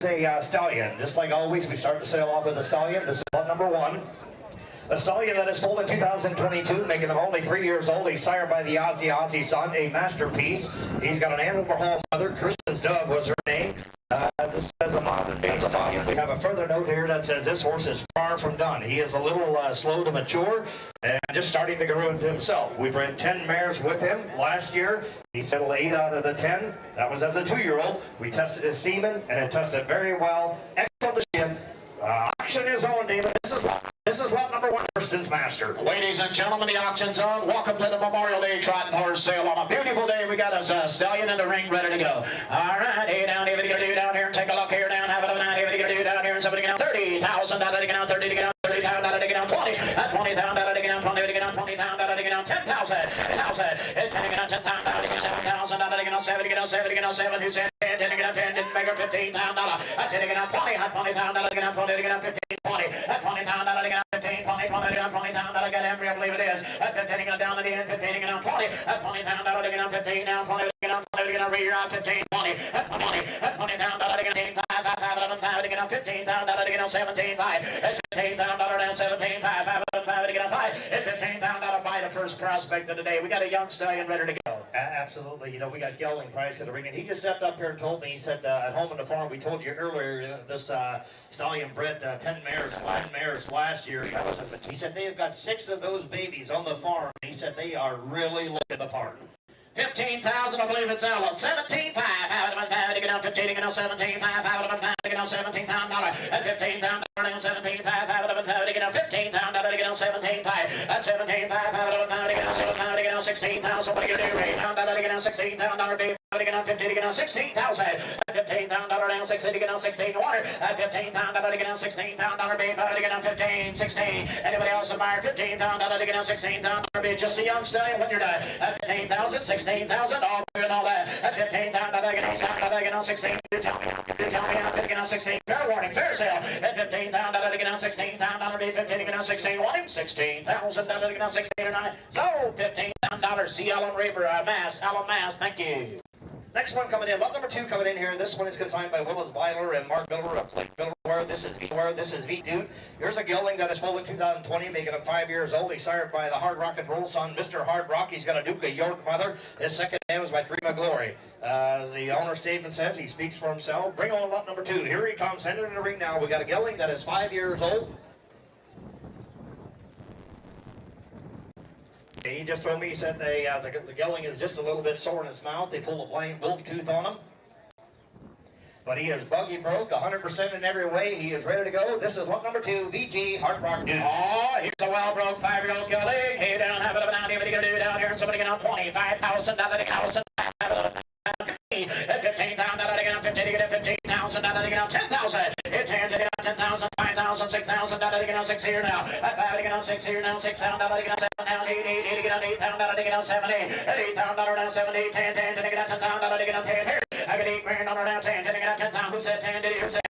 A stallion. Just like always, we start the sale off with a stallion. This is lot number one. A stallion that is foaled in 2022, making him only 3 years old. He's sired by the Aussie son, a masterpiece. He's got an animal home mother. Kristen's Dove was her name. This says a modern day stallion. We have a further note here that says this horse is far from done. He is a little slow to mature and just starting to grow into himself. We've bred 10 mares with him last year. He settled 8 out of the 10. That was as a 2-year-old. We tested his semen and it tested very well. Excellent ship. Auction is on, David. This is lot number one, Kristen's Master. Ladies and gentlemen, the auction's on. Welcome to the Memorial Day Trotting Horse Sale. On a beautiful day, we got a stallion in the ring ready to go. All right, hey down here, what are you gonna do down here? Take a look here down. Have it up now. What are you gonna do down here? And somebody get out $30,000 to get out 30 to get out. $30,000 to get out 20. $20,000 to get out 20 to get out 20,000 to get out 10,000. 10,000. It's going to get out 10,000. $7,000 to get out 7 to get out 7 to get out 7. Who said 10 to get out 10? Didn't make her $15,000. 10 to get out 20. $20,000 to get out 20 to get out 15. 20. $20,000 to get out 15. 20 to get out 20,000 to get every, I believe it is. 15 to get down to the end. 15 to get out 20. $20,000 to get out 15. Now 20 to get out 20 to get out rear out 15. 20. $20,000 to get out 15. 5 to get out 15,000 to get out 17. 5. $15,000 now 17. 5 to get out 5. $15,000 buy the first prospect of the day. We got a young stallion ready to go. Absolutely. You know, we got Gelding Price in the ring, and he just stepped up here and told me, he said, at home on the farm, we told you earlier, this stallion bred 10 mares last year. He said they have got 6 of those babies on the farm. He said they are really looking the part. 15,000, I believe it's Ellen. 17,500 to get out 15 to get out 17,500 to get out $17,000 at $15,000 now 17,500 to get out 15,000 to get out 17,500 at 17,500 to get out 7,000 to get out 16,000. What are you gonna do? $8,000 to get out $16,000 baby. To get out 50 to get out 16,000. $15,000 down 60 to get out 16 water. $15,000 to get out $16,000 bid. To get out 15, 16. Anybody else in buyer? $15,000 to get out $16,000 bid. Just a young stallion when you're done. 15,000, 16,000, all through and all that. $15,000 to get out 16. You tell me how to get out 16. Fair warning, fair sale. $15,000 to get out $16,000 bid. 15 to get out 16 warning. $16,000 to get out 16 or 9. So $15,000. See Alan Reber, Alan Mass. Thank you. Next one coming in, lot number 2 coming in here. This one is consigned by Willis Byler and Mark Miller of Plate Miller. This is V Dude. Here's a gelding that is foaled in 2020, making him 5 years old. He's sired by the Hard Rock and Roll son, Mr. Hard Rock. He's got a Duke of York mother. His second name is by Prima Glory. As the owner statement says, he speaks for himself. Bring on lot number 2. Here he comes, send it in the ring now. We got a gelding that is 5 years old. He just told me, he said the gelding is just a little bit sore in his mouth. They pulled a blind wolf tooth on him. But he is buggy broke, 100% in every way. He is ready to go. This is lot number 2, VG Hard Rock Dude. Oh, here's a well-broke 5-year-old gelding. Hey, down, have it up and down. What are you going to do down here? And somebody get out $25,000 to get out $15,000 to get out 50 to get out $15,000 to get out 10,000. It's 10 to get out 10,000, 5,000, $6,000 to get out 6 here now. 5 to get out 6 here now. $6,000 to get out 7 now. 8 to get out $8,000 to get out 7 $8,000 down 7 8 10 10 to get out $10,000 to get out 10 here. I got $8,000 down 10 to get out 10,000. Who said 10? Did you say?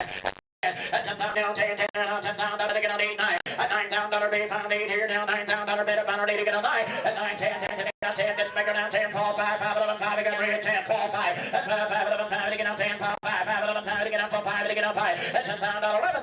$10,000 down 10 10 down $10,000 to get out 8 9. $9,000 bid pound 8 here now. $9,000 bid about 8 to get out 9. 9 10 10 to get out 10. Didn't make her down 10. Paul 5 5 11 5. I got rid of 10. Paul 5 5 5 11 5 to get out 10. Paul 5 5 11 5 to get out 5 to get out 5. $10,000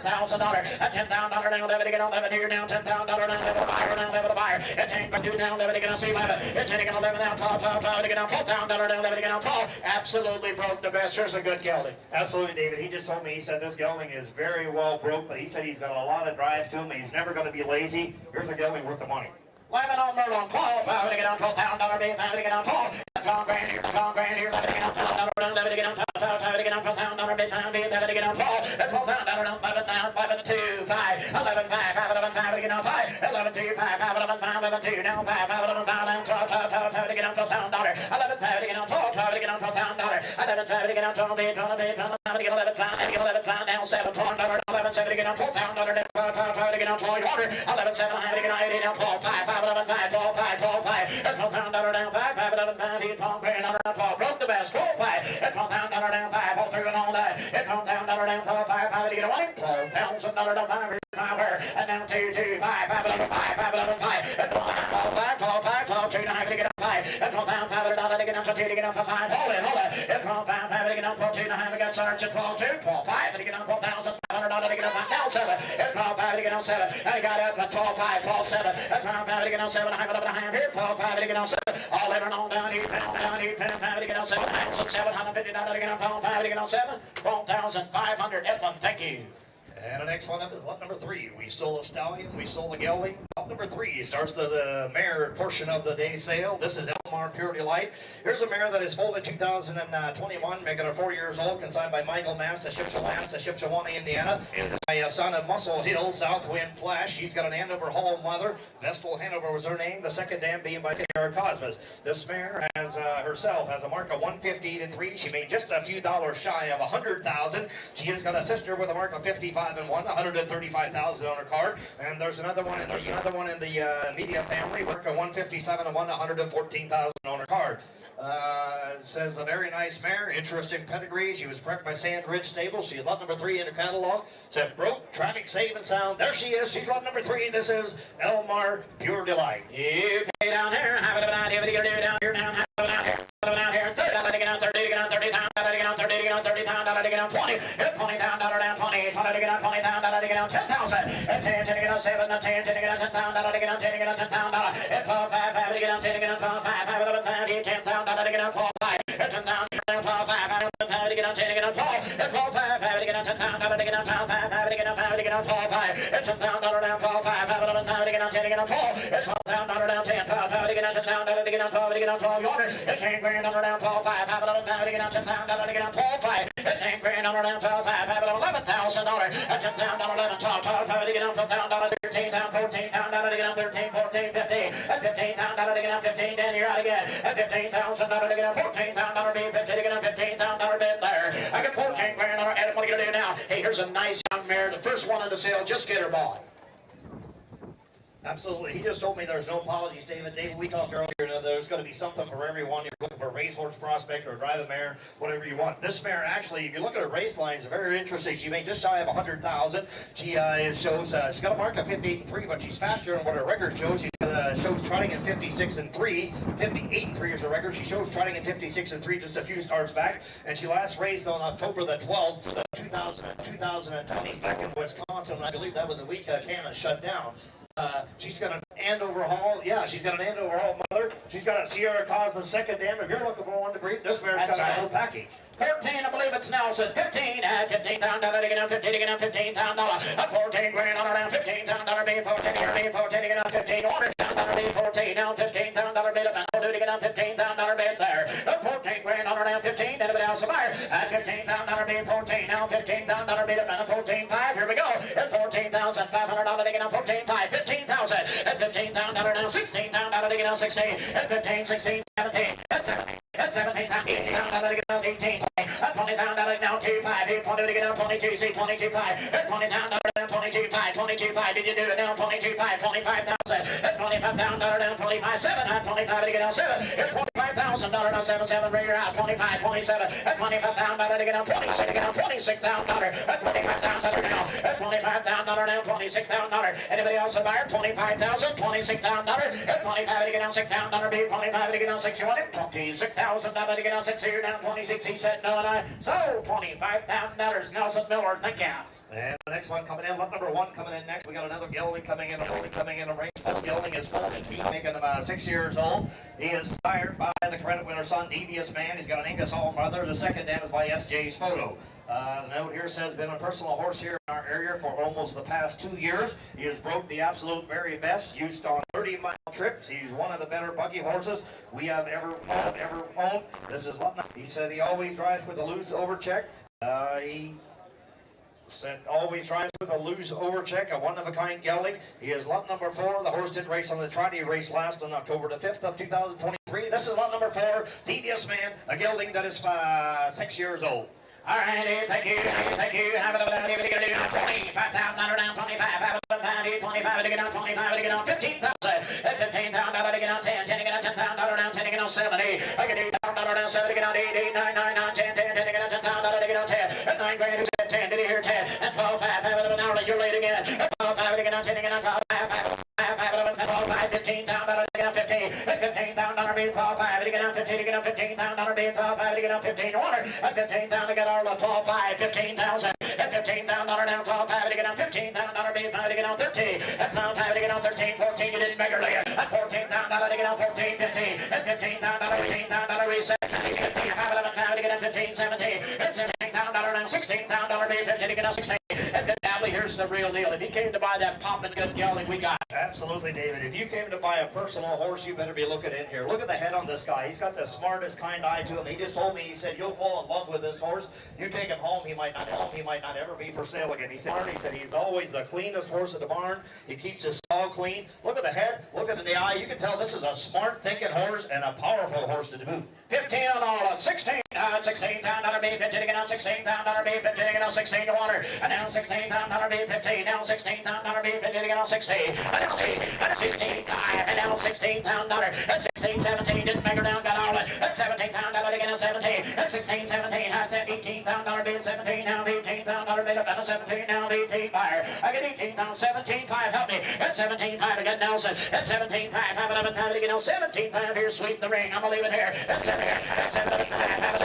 $11,000. $10,000 now 11 to get out 11 here now. $10,000 now 11 buyer now 11 buyer. It ain't going to do now 11 to get out 11. It's taking 11 now. 12 to get out $12,000 now 11 to get out 12. Absolutely broke the best. Here's a good gelding. Absolutely, David. He just told me, he said this gelding is very well broke, but he said he's got a lot of drive to him. He's never going to be lazy. Here's a gelding worth the money. Lemon on Merlon, 12, 5 to get out $12,000 bid, 5 to get out 12. Tom Grand here, 11 to get out $12,000, 11 to get out 12, 5 to get out $12,000 bid, 11 to get out 12, $12,000, 11 down, 11 2, 5, 11 5, 5 11 5 to get out 5, 11 2, 5, 5 11 5, 11 2, now 5, 5 11 5 down 12, 5 to get out $12,000, 11 5 to get out 12, 5 to get out $12,000, 11 5 to get out 12 bid, 12 bid, 12 5 to get 11 5, to get 11 5 down 7, $12, 11 7 to get out $12,000, 5 to get out 12 water, 11 7 to get out 80 down 12, 5 5 11 5, 12 5, 12 5, $12,000 down 5, 5 11 5, he 12 grand down 12, broke the best, 12 5, $12,000 down 5, all through and all that, $12,000 down 12, 5 5 to get away, $12,000 down 5, and down 2 2 5, 5 11 5, 5 11 5, 12 5, 12 5, 12 2 9 to get up 5, $12,000 to get up to 2 to get up to 5, hold it, 12, 5, 5, to get on 12, 2, 9, we got Sergeant 12, 2, 12, 5, to get on 12,500, to get on now 7, 12, 5, to get on 7, and got up 12, 5, 12, 7, 12, 5, to get on 7, I'm up behind here, 12, 5, to get on 7, all in and on down, 8, down, 8, 5 to get on 7, 750, to get on 12, 5, to get on 7, 12,500, Edmund, thank you. And the next one up is lot number 3. We sold a stallion, we sold a gelding. Lot number 3 starts the mare portion of the day sale. This is Elmar Pure Delight. Here's a mare that is foaled in 2021, making her 4 years old, consigned by Michael Mass, the Shipshawana, Indiana. It is a son of Muscle Hill, Southwind Flash. She's got an Andover Hall mother. Vestal Hanover was her name. The second dam being by Tara Cosmos. This mare has herself has a mark of 158.3. She made just a few dollars shy of 100,000. She has got a sister with a mark of 55 and 1, 135,000 on her card, and there's another one in the media family, work of 157 and 1, 114,000 on her card. It says a very nice mare, interesting pedigree. She was prepped by Sand Ridge Stable. She is lot number 3 in her catalog. Said broke, traffic, save and sound. There she is. She's lot number 3. This is Elmar Pure Delight. You pay down here, have an idea what you gonna do down here, down here, down here. Down here, $30 to get on 30, to get on 30, $30 to get on 30, to get on 30, $30 to get on 20, $20 down, $20, $20 to get on 20, $20 to get on 10,000, and 10 to get on 7, 10 to get on 10,000, $10 to get on 10 to get on 10,000, and 12, 5, 5 to get on 10 to get on 12, 5, 5, 11, 5, 10,000 to get on 12, 5, and 10,000 to get on 12, 5, 5 to get on 10 to get on 12, and 12, 5, 5 to get on 10,000 to get on 12, 5, 5 to get on 5 to get on 12, 5, and 10,000 down 12, 5, 5, 11, 5 to get on 10 to get on 12, and 12,000 down 10, 12, 5 to get on 10,000 to get on 12 to get on 12 yonder, and 10 grand down 12, 5, 5, 11, 5 to get on 10,000 to get on 12, 5, and 10 grand down 12, 5, 5, $11,000, and 10,000 11, 12, 12, 5 to get on 12,000, 13,000, 14,000 to get on 13, 14, 15, and 15,000 to get on 15, then you're out again, and $15,000 to get on 14,000, be 50 to get on $15,000 bid there. I got 14 grand on Adam. What are you gonna do now? Hey, here's a nice young mare, the first one on the sale. Just get her bought. Absolutely. He just told me there's no apologies, David. David, we talked earlier, there's going to be something for everyone. You're looking for a racehorse prospect or drive a mare, whatever you want. This mare, actually, if you look at her race lines, very interesting. She made just shy of 100,000. She she's got a mark of 58.3, but she's faster than what her record shows. She shows trotting in 56.3. 58.3 is her record. She shows trotting in 56.3 just a few starts back. And she last raced on October the 12th, 2020, back in Wisconsin. I believe that was the week Canada shut down. She's got an Andover Hall. Yeah, she's got an Andover Hall mother. She's got a Sierra Cosmos second dam. If you're looking for one to breed, this mare's got a whole package. 14, I believe it's Nelson. 15, at $15,000 to get on 50 to get on $15,000. 14 grand on around $15,000 be 14 here, be 14 to get on 15. $100,000 be 14 now $15,000 bid up and to get on $15,000 bid there. 14 grand on around 15. Anybody else a buyer? At $15,000 be 14 now $15,000 bid up and 14.5. Here we go. At $14,500 to get on 14.5. 15,000 at $15,000 now $16,000 to get on 16. At 15, 16, 17. At 17. At 17, $18,000 to get on 18. At $20,000 now 2.5. 20 to get on 22. See 22.5. At $20,000 down 22.5. 22.5. Did you do it now? 22.5. 25,000. At $25,000 down 25.7. At 25 to get on 7. At $25,000 now 7.7. Bring her out 25. 27. At $25,000 to get on 26. To get on $26,000. At $25,000 now. At $25,000 now $26,000. Anybody else a buyer? $25,000. $26,000. At 25 to get on $6,000. Be 25 to get on 61. At $26,000 to get on 6 here. Down 26. He said no and I. So $25,000. Nelson Miller. Thank you. And the next one coming in, lot number 1 coming in next. We got another gelding coming in, a race. This gelding is folded. He's making him 6 years old. He is sired by the credit winner son, Devious Man. He's got an Angus Hall mother. The second dam is by S.J.'s Photo. The note here says, been a personal horse here in our area for almost the past 2 years. He has broke the absolute very best, used on 30-mile trips. He's one of the better buggy horses we have ever owned. This is lot number. He said he always drives with a loose overcheck. He said always drives with a loose overcheck, a one-of-a-kind gelding. He is lot number 4. The horse did race on the Trotting race last on October the 5th of 2023. This is lot number 4, Devious Man, a gelding that is 6 years old. All right, thank you. Have a little bit of $25,000 down 25. Have a little 25 to get on 25 to get on 15,000. At $15,000 to get on 10. 10 to get on $10,000 down 10 to get on 70. I get $8,000 down 7 to get on 8. 8, 9, 9, 9, 10, 10, 10 to get on $10,000 to get on 10. At 9 grand is at 10. Did you hear 10? And 12, 5, have a little hour. You're late again. At 12, 5 to get on 10 to get on 12, 5, 5, 5, 5, 11, 12, 5, $15,000 to get on 15. At $15,000 bid, 12.5. To get on 15, to get on $15,000 bid, 12.5. To get on 15 water. At 15,000 to get our 12.5. 15,000. At $15,000 down, 12.5. To get on 15,000 bid, 5 to get on 13. At 12.5 to get on 13, 14. You didn't make her lay it. At $14,000 to get on 14, 15. At $15,000, $15,000 reset. 15, 5, 11, 5 to get on 15, 17. At $17,000 now, $16,000 bid, 15 to get on 16. And now here's the real deal. If you came to buy that poppin' good gelding we got. Absolutely, David. If you came to buy a personal horse, you better be looking in here. Look at the head on this guy. He's got the smartest kind eye to him. He just told me, he said, you'll fall in love with this horse. You take him home, he might not ever be for sale again. He said he's always the cleanest horse at the barn. He keeps his stall clean. Look at the head. Look at the eye. You can tell this is a smart, thinking horse and a powerful horse to boot. 15 on all at 16. $16,000 bid, 15 to get on $16,000 bid, 15 to get on 16 to water. And now $16,000 bid, 15. Now $16,000 bid, 15 to get on 16. And 16, and now $16,000. At 16, 17, didn't make her down, got all it. At $17,000 to get on 17. At 16, 17, had said $18,000 bid, 17. Now $18,000 bid, up on 17. Now 18 fire. I get 18,000, 17, 5, help me. At 17, 5 to get Nelson. At 17, 5, 5, 11, 5 to get on 17, 5. Here, sweep the ring. I'm gonna leave it here. At 17, 5, 17 pounds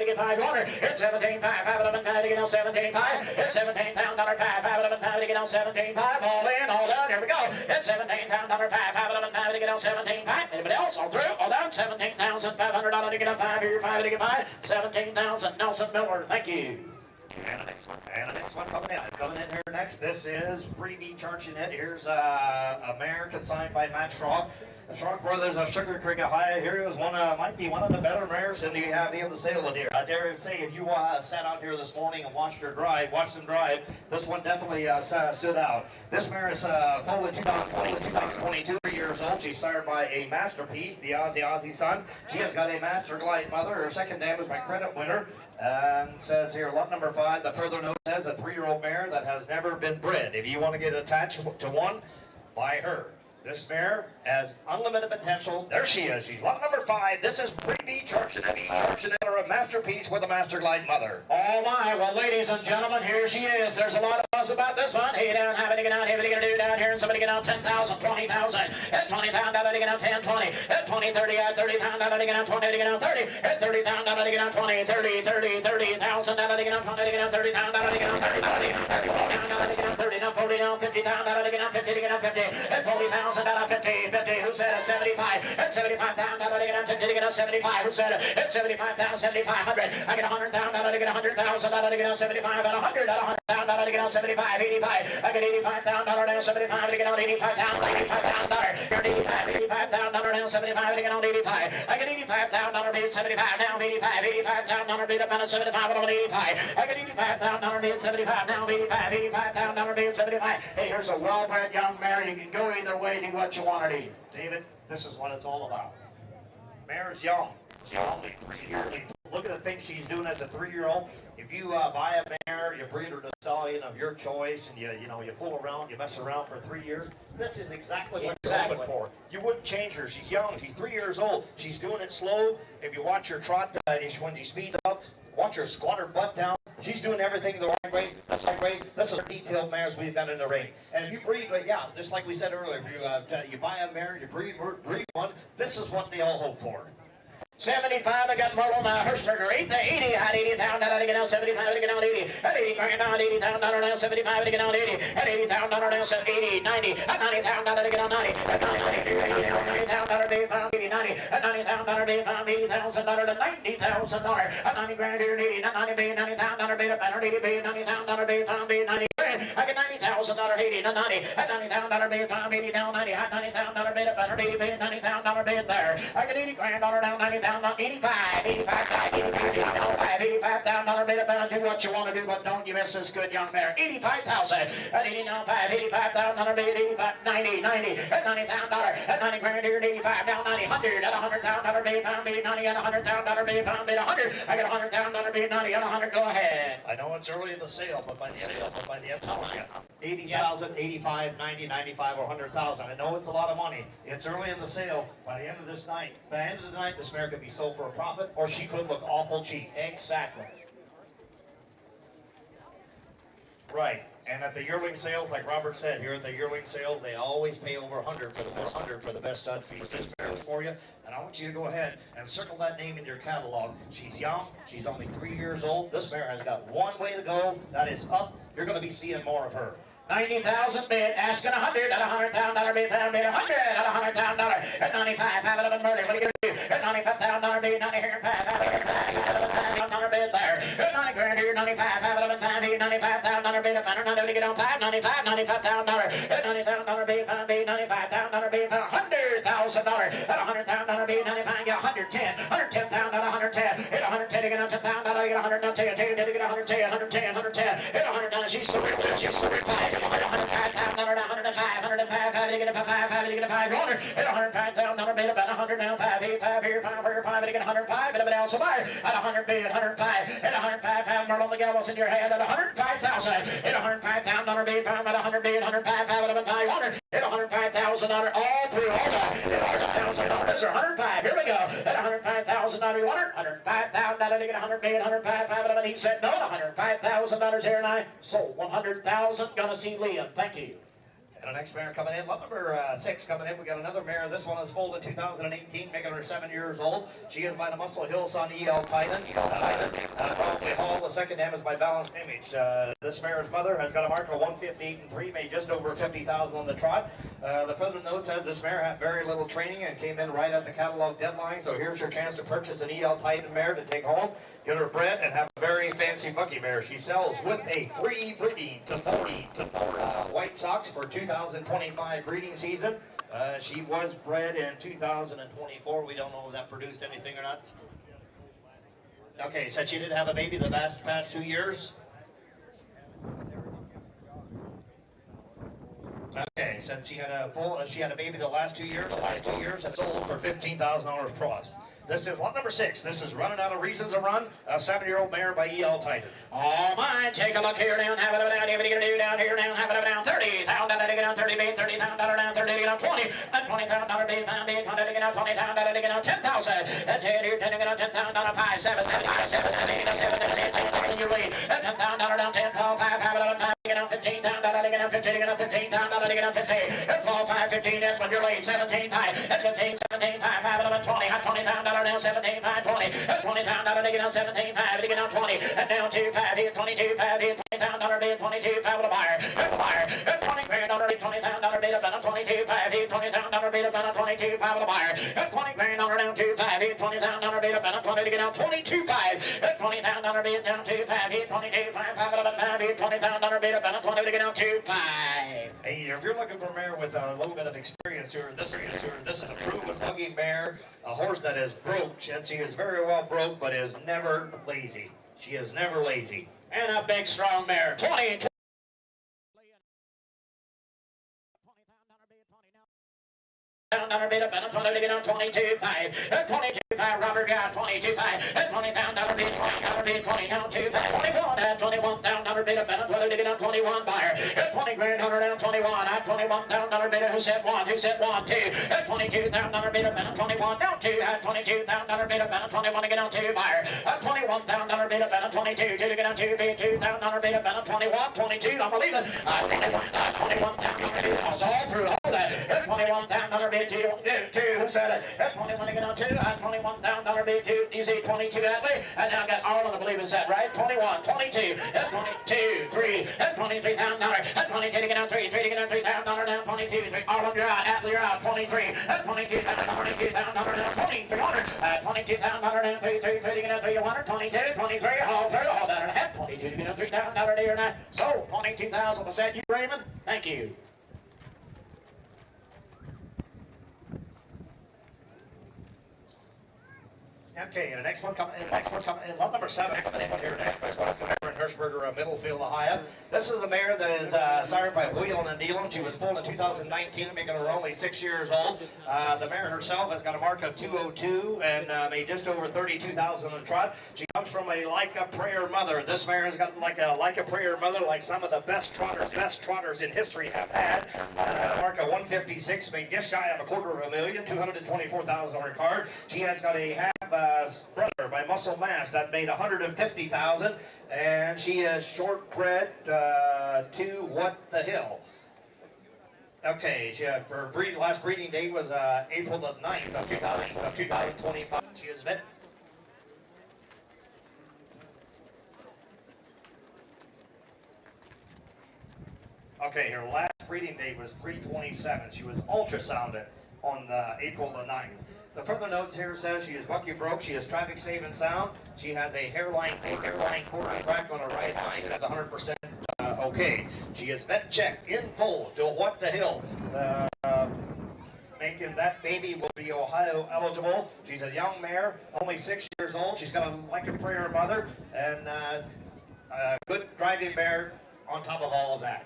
to get 5 water. It's 17, 5, 5, 11, 5 to get on 17, 5. It's 17 pound dollar 5, 5, 11, 5 to get on 17, 5. All in, all down. Here we go. It's 17 pound dollar 5, 5, 11, 5 to get on 17, 5. Anybody else? All through, all down. $17,500 to get on 5. Here, 5 to get 5. 17,000. Nelson Miller. Thank you. And the next one coming in. Coming in here next, this is Freebie charging it. Here's a mare consigned by Matt Schrock. The Schrock brothers of Sugar Creek, Ohio. Here is might be one of the better mares in the sale of here. I dare say, if you sat out here this morning and watched them drive, this one definitely stood out. This mare is full in 2022 years old. She's sired by a masterpiece, the Aussie son. She has got a Master Glide mother. Her second dam is my credit winner. And says here, lot number 5, the further note says a 3-year-old mare that has never been bred. If you want to get attached to one, buy her. This mare has unlimited potential. There she is. She's lot number 5. This is Freebie charging it. A masterpiece with a Master Glide mother. Oh my, well ladies and gentlemen, here she is. There's a lot of buzz about this one. Hey down, have it get out, have it get do down here, and somebody get out 10,000, 20,000. At 20,000, to get out 10, 20. At 20, 30, at 30,000, to get out 20, to get out 30. At 30,000, to get out 20, 30, 30, 30,000, to get out 20, to get out 30,000, to get out 30, 30, 30, now 40, now 50,000, to get out 50, to get out 50. At 40,000, 50, 50. Who said it? 75. At 75,000, to get out 50, to get out 75. Who said it? At 75,000, 7,500. I get 100,000, to get 100,000, to get out 75, and 100, at 100,000, to get out 75, 85. I get 85,000 down 75 to get out 85,000, $85,000. You're 85,000 down 75 to get out 85. I get 85,000 bid 75 now 85, 85,000 bid up on 75 on 85. I get 85,000 bid 75 now 85, 85,000 bid 75. Hey, here's a well-bred young mare. You can go either way, do what you want to do. David, this is what it's all about. Mare's young. She's only 3 years. Look at the things she's doing as a 3-year-old. If you buy a mare, you breed her to a stallion of your choice, and you fool around, you mess around for 3 years, this is exactly what you're looking for. You wouldn't change her. She's young. She's 3 years old. She's doing it slow. If you watch her trot when she speeds up, watch her squat her butt down. She's doing everything the right way. That's the right way. This is the detailed mares we've got in the ring. And if you breed, just like we said earlier, if you buy a mare, you breed one. This is what they all hope for. 75, I got Merle now, Hersterger, 80, had 80,000, to get out 75 to get out 80, at 80 grand down, $80,000 down 75 to get out 80, at $80,000 down 80, 90, at $90,000 to get out 90, at $90,000 they found 80, 90, at $90,000 they found $80,000 to $90,000, at 90 grand here, 80, at 90 bay, $90,000 bay, at 80 bay, $90,000 bay, found 90 grand, I get $90,000, 80, at 90, at $90,000 bay, found 80 down 90, at $90,000 bay, at 80 bay, $90,000 bay there, I get $80 grand down 90,000. $85,000 bid about do what you want to do, but don't you miss this good young mare. 85,000 at 89, $85,000 bid, 85, 90, 90 at $90,000 at 90 grand here at 85 now 90, 100 at $100,000 bid, pound bid 90 at $100,000 bid, pound bid 100. I got $100,000 bid 90 at 100. Go ahead. I know it's early in the sale, but by the end of the 80,000, 85, 90, 95, or 100,000. I know it's a lot of money. It's early in the sale. By the end of this night, this mare could be sold for a profit, or she could look awful cheap. Exactly. Right. And at the yearling sales, like Robert said, here at the yearling sales, they always pay over 100 for the best stud fees. This mare is for you, and I want you to go ahead and circle that name in your catalog. She's young. She's only 3 years old. This mare has got one way to go. That is up. You're going to be seeing more of her. 90,000 bid, asking 100 at $100,000 bid, pound bid, 100 at $100,000 at 95, have it up and murder. What are you gonna do? At $95,000 bid, 90 here and 5, have it $5 bid there. At 90 grand here, 95, have it up and 5 here, $95,000 bid, up under 90 to get on 5, 95, $95,000 at $90,000 bid, pound bid, $95,000 bid, $100,000 at $100,000 bid, 95, get 110, $110,000 at 110, at 110 to get on $10,000, get 100, now take it, to get 110, 110, 110, at 100, she's so real, she's so real. $105,000, $105, to get a 5, 5 to get a 5, owner at $105,000 bid, about 100 now, 5 here, 5 here, 5 here, 5 to get 105, and a bit else, buyer at 100 bid, 105, at 105, have Merle on the gallows in your hand at 105,000, at $105,000 bid, at 100 bid, 105, have it up and 5, owner at $105,000, all through all that, $100,000, 105, here we go, at $105,000, you want it, $105,000 to get 100 bid, 105, have it up, and he said no, $105,000 here, and I sold 100,000, gonna see Liam, thank you. And the next mare coming in, lot number 6 coming in. We got another mare. This one is foaled in 2018, making her 7 years old. She is by the Muscle Hill son E.L. Titan. Probably Hall. The second dam is by Balanced Image. This mare's mother has got a mark of 158 and 3, made just over 50,000 on the trot. The further note says this mare had very little training and came in right at the catalog deadline. So here's your chance to purchase an E.L. Titan mare to take home, get her bred, and have a very fancy bucky mare. She sells with a free breeding to 40 White Sox for 2025 breeding season. She was bred in 2024. We don't know if that produced anything or not. Okay, so she didn't have a baby the past 2 years. Okay, since she had a baby the last 2 years. And sold for $15,000 plus. This is lot number 6. This is running out of reasons to run. A 7-year-old mare by E.L. Titan. Oh my, take a look here down, have it up down, what are you gonna do down here down, have it up down, 30, down to get on 30, $30,000 down, 30 to get on 20, and $20,000 bid, pound bid, 20 to get on 20, down to get on 10,000, and 10 here, 10 to get on 10,000, 5, 7, 75, 7, 17, 7, your lead, and $10,000 down, 10, 12, 5, have it up, 5, get on 15, down to get on 50, to get on 15, down to get on 50, and 12, 5, 15, and when your lead, 17, 5, and 15, 17, 5, have it up, 20, $20,000 down, 17, 5, 20, and $20,000 to get on 17, 5, to get on 20, and down 2, 5, here, 22, 5, here, $20,000 bid, 22, 5 with a buyer, and 20 grand on bid, $20,000 bid, about 22, 5, here, $20,000 bid, about 22, 5 with a buyer, and 20 grand on down 2, 5, here, $20,000 bid, about 20 to get on 22, 5, and $20,000 bid, down 2, 5, here, 22, 5, 5 with a 5, here, $20,000 bid, about 20 to get on 2, 5. Hey, if you're looking for a mare with a little bit of experience here, this is a proven buggy mare, a horse that is broke. She is very well broke, but is never lazy. She is never lazy. And a big strong mare, 20. $20,000 bid, about 20 to get on 22, 5, 22, 5, Robert got 22, 5, and $20,000 bid, $20,000 bid, 20 down 2, 5, 21, and $21,000 bid, about 20 to get on 21, buyer, and 20 grand down 21, at $21,000 bid, who said 1, 2, at $22,000 bid, about 21, down 2, at $22,000 bid, about 21 to get on 2, buyer, at $21,000 bid, about 22, 2 to get on 2, bid, $2,000 bid, about 21, 22, I'm believing, at $21,000 bid, all through all that, at $21,000 bid, 2, who said it, at 21 to get on 2, at $21,000 bid, 2, you see 22 that way, and now I got Arlen, I believe is that right, 21, 22, at 22, 3, at $23,000, at 22 to get on 3, 3 to get on $3,000, down 22, 3, Arlen, you're out, Atlee, you're out, 23, at $22,000, down 2300, at $22,000, down 3, 3, 3 to get on 300, 22, 23, all through, all down and a half, 22 to get on $3,000 a year now, so 22,000, was that you, Raymond? Thank you. Okay, and the next one coming in, lot number 7, coming in here next. This one's the mare in Hirschberger, Middlefield, Ohio. This is a mare that is sired by Wheeling and Dealing. She was foaled in 2019, making her only 6 years old. The mare herself has got a mark of 202 and made just over 32,000 on the trot. She comes from a like a prayer mother. This mare has got like a prayer mother, like some of the best trotters in history have had. A mark of 156, made just shy of $250,000, 224,000 on her card. She has got a half brother by Muscle Mass. That made $150,000, and she is shortbred to What the Hill. Okay, her last breeding date was April the 9th of 2025. She is vet. Okay, her last breeding date was 3/27. She was ultrasounded on April the 9th. The further notes here says she is bucky broke, she is traffic safe and sound, she has a hairline quarter crack on her right eye, she has 100% okay. She is vet checked in full to What the Hill. Making that baby will be Ohio eligible. She's a young mare, only 6 years old. She's got a like a prayer mother and a good driving mare on top of all of that.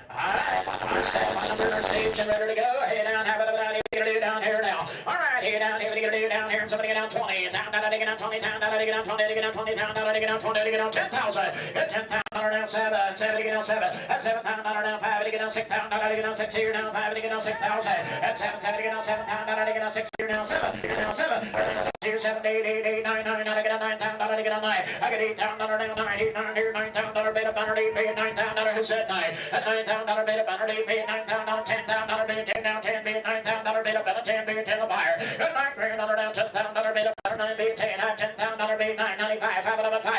Alright, number 7, number station ready to go. Hey down, have it down, here, do down here now. Alright, hey down, here, do down here, and somebody get down 20, down, down, get down 20, down, down, get down 20, get down 20, down, down, get down 20, get down 10,000, hit 10,000, down 7, 7, get down 7, at 7,000, down 5, get down 6,000, down, get down 6, here, down 5, get down 6,000, at 7, 7, get down 7, down, get down 6, here, down 7, here, down 7, 6, here, 7, 8, 8, 8, 9, 9, down, get down 9,000, down, get down 9, I get 8,000, down, 9, 8, 9, here, 9,000, down, beta, down, 8, 9,000, down, who said 9, at 9,000, down, beta, down, 8, bid $9,000, $10,000, bid 10 down, 10 bid $9,000, bid up 10 bid 10 a buyer. $9 grand down, $10,000 bid up 9 bid 10, $10,000 bid 995, 5 of 5.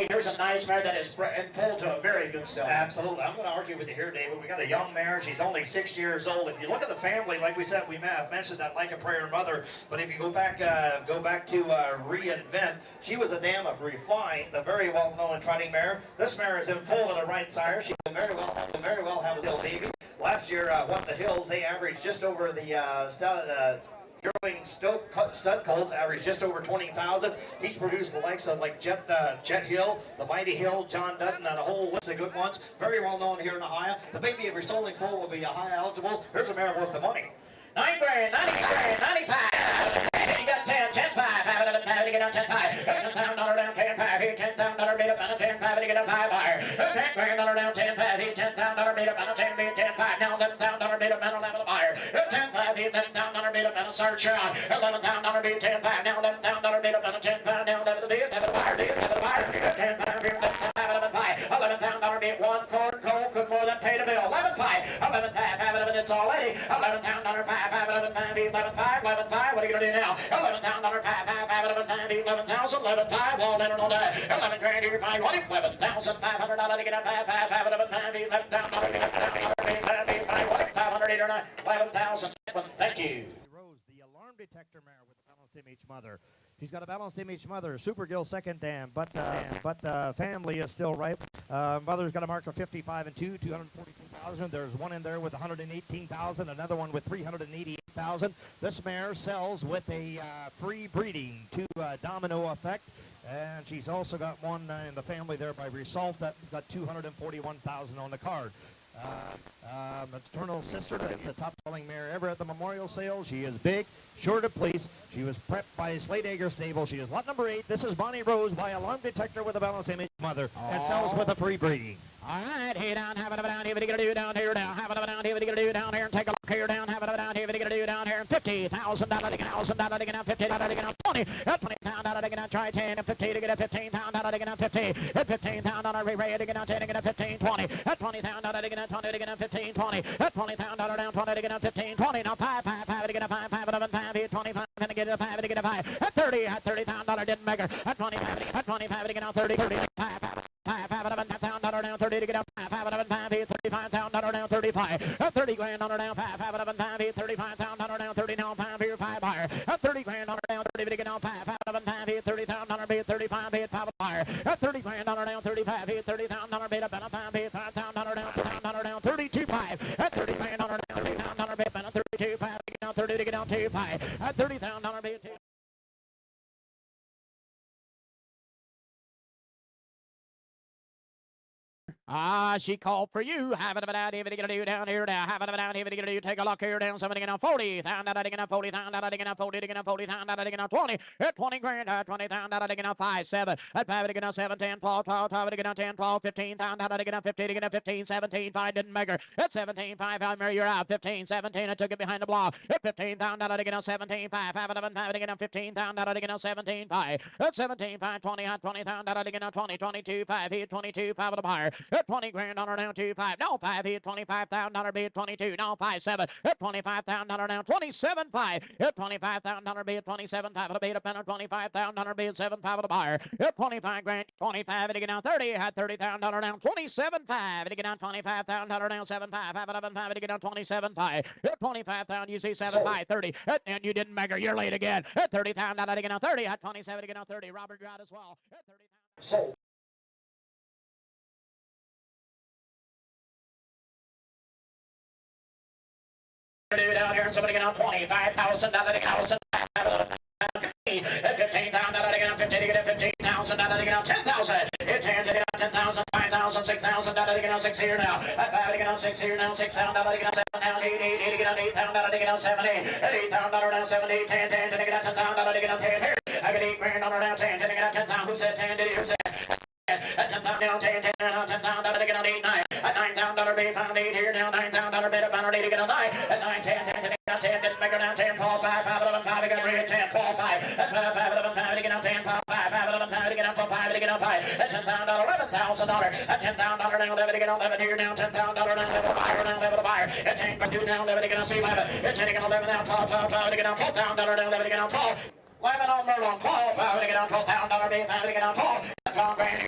Here's a nice mare that is in full to a very good stuff. Absolutely. I'm going to argue with you here, David. We got a young mare. She's only 6 years old. If you look at the family, like we said, we may have mentioned that like a prayer mother. But if you go back to Reinvent, she was a dam of Refine, the very well-known trotting mare. This mare is in full of the right sire. She can very well have a little baby. Last year, What the Hills, they averaged just over the Yearling stud colts averaged just over 20,000. He's produced the likes of like Jet Hill, the Mighty Hill, John Dutton, and a whole list of good ones. Very well known here in Ohio. The baby, if you're solely full, will be Ohio eligible. Here's a mare worth the money. 9 grand, 90 grand, 95. You got 10, 10, 5. Have it, have it, get on 10, 5. $10,000 down, 10, 5. Here, $10,000 bid up on a 10, 5. To get a 5 buyer. $10 grand down, 10, 5. Here, $10,000 bid up on a 10, bid 10, 5. Now $11,000 bid up on a 11 buyer. 10, 5. Here, $10,000 bid up on a search around. $11,000 bid 10, 5. Now $11,000 bid up on a 10, 5. Now $11,000 bid, have a buyer, have a buyer. 10, 5. Here, $11,000 5. $11,000 bid 1 quart cold could more than pay the bill. 11, 5. 11, 5. Have it, it's all lady. $11,000 5. 11, 5. 11, 5. 11, 5. What are you gonna do now? $11,000 5. 5. 11, 5. 11,000. 11, 5. All in and all day. 11 grand here. 5. What? $11,500 to get a 5. 5. 5. 11, 5. $11,000 to get a 5. 5. What? 500 8 or 9. 11,000. Thank you. Rose, the alarm detector mare with a balanced image mother. She's got a balanced image mother, Super Gill second dam, but the family is still ripe. Mother's got a mark of 55 and 2, 242,000. There's one in there with 118,000, another one with 388,000. This mare sells with a free breeding to Domino Effect. And she's also got one in the family there by Resolve that's got 241,000 on the card. Maternal sister, that's the top-selling mare ever at the memorial sale. She is big, sure to please. She was prepped by Slade Egger Stable. She is lot number 8. This is Bonnie Rose by Alarm Detector with a balanced image mother. And sells with a free breeding. All right, hey down, have it down, here, what are you gonna do down here now? Have it down, here, what are you gonna do down here? And take a look here down, have it down, here, what are you gonna do down here? And $50,000 to get $1,000 to get $50 to get $20, $20,000 to get try 10, and 50 to get $15,000 to get 50, and $15,000 re-rated to get 10 to get 15, 20, at $20,000 to get 20 to get 15, 20, at $20,000 down 20 to get 15, 20, now 5, 5, 5 to get a 5, 5, 11, 5, 8, 25, and to get a 5 to get a 5, at $30,000 didn't make her, at 25 to get out 30, 30, 5, 5. $5,000 down 30 to get up 5,500 $35,000 down 35 30 grand on her down 5,500 $35,000 down 30 now 5 here 5 higher 30 grand on her down 30 to get on 5,500 $30,000 35 bid 5 higher 30 grand on her down 35 $30,000 bid up and a 5 bid $5,000 down $5,000 down 32 5 30 grand on her down $30,000 bid and a 32 5 to get down 30 to get down 2 5 $30,000 bid 2. She called for you. Have it down here, do down here now. Have it down here, do take a look here down. Somebody getting 40. Down that digging up 40. Down that digging up 40. Digging up 40. Down that digging up 20. Hit 20 grand. 20 down that digging up 5 7. At 5 digging up 7 10 12 12 12 digging up 10 12 15 down that digging up 15 digging up 15 17 5 didn't make her. At 17 5 Mary you're out. 15 17 I took it behind the block. At 15 down that digging up 17 5 5 5 digging up 15 down that digging up 17 5. At 17 5 20 20 down that digging up 20 22 5 hit 22 5 of the buyer. At 20 grand on her down 2 5. No 5 hit $25,000 bid 22. No 5 7. At $25,000 down 27 5. At $25,000 bid 27 5 of the bid up and $25,000 bid 7 5 of the buyer. At 25 grand 25 to get down 30. Had $30,000 down 27 5 to get down $25,000 down 7 5 5 11 5 to get down 27 5. At 25,000 you see 7 5 30. And you didn't make her. You're late again. At 30,000 to get down 30. At 27 to get down 30. Robert got as well. At 30,000. Sold. Down here and somebody get on $25,000 at 15 down, now they get on 50 to get 15,000, now they get on 10,000. It's 10 to get on 10,000, 5,000, 6,000, now they get on 6 here now. At 5 to get on 6 here now, 6 down, now they get on 7 down, 8 to get on 8 down, now they get on 7 8. At 8 down, now 7 8, 10 10 to get on 10 down, now they get on 10 here. I get 8 grand on now 10 to get on 10 down. Who said 10 did you say? At 10 down, down 10 10 down 10 down, now they get on 8 9. At 9 down, bid pound 8 here now, 9 down, bid about 8 to get on 9. At 9 10 10 to get on 10 didn't make her down 10 4 5 5 11 5 to get red 10 4 5. At 5 5 11 5 to get on 10 5 5 5 11 5 to get on 4 5 to get on 5. At 10 down, $11,000. At 10 down, now 11 to get on 11 here now, 10 down, now 11 to buyer now 11 to buyer. At 10 2 now 11 to get on C 11. At 10 to get on 11 now 12 12 12 to get on 12 down, now 11 to get on 12. 11 on Merlon, 12 5 to get on 12,000 bid 5 to get on 12. Tom Grand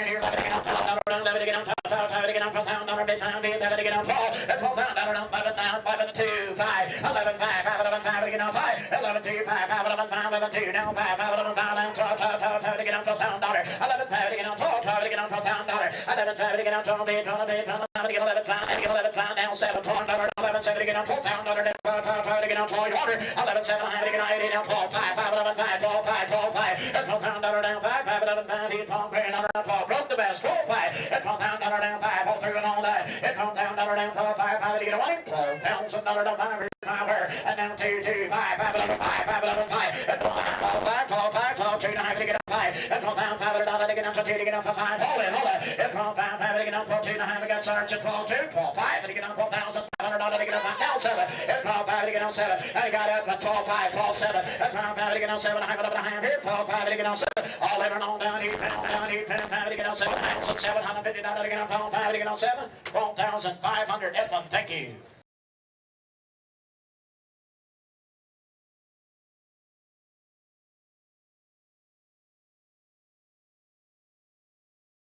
here, 11 to get on 12, 11 to get on 12, 5 to get on 12,000 bid pound bid 11 to get on 12. At 12,000 down 5 down 5 2 5 11 5 5 11 5 to get on 5 11 2 5 5 11 5 11 2 now 5 5 11 5 down 12 12 12 to get on 12,000 11 5 to get on 12 12 to get on 12,000 11 5 to get on 12 bid 12 bid 12 to get 11 pound and get 11 pound down 7 12 11 7 to get on 12,000 12 to get on 12 order 11 7 to get on 80 down 12 5 5 11 5 12 5 12 5 at 12 down 5 5 11 5 hit 12 grand on 12 broke the best 12 5 at 12 down 5 all through and all that at 12 down 12 5 5 to get away $12,000 down 5 power and now 2 2 5 5 11 5 5 11 5 at 12 5 12 5 12 2 9 to get on 5 at 12 down 5 to get on 2 to get on 5 hold it at 12 5 5 to get on 12 2 9 we got search at 12 2 12 5 to get on 12,500 to get on 5 now 7 at 12 5 to get on 7 and he got up at 12 5 12 7 at 12 5 to get on 7 I have it up and I have here 12 5 to get on 7 all in and on down 8 5 to get on 7 750 to get on 12 5 to get on 7 12,500 Edmund thank you.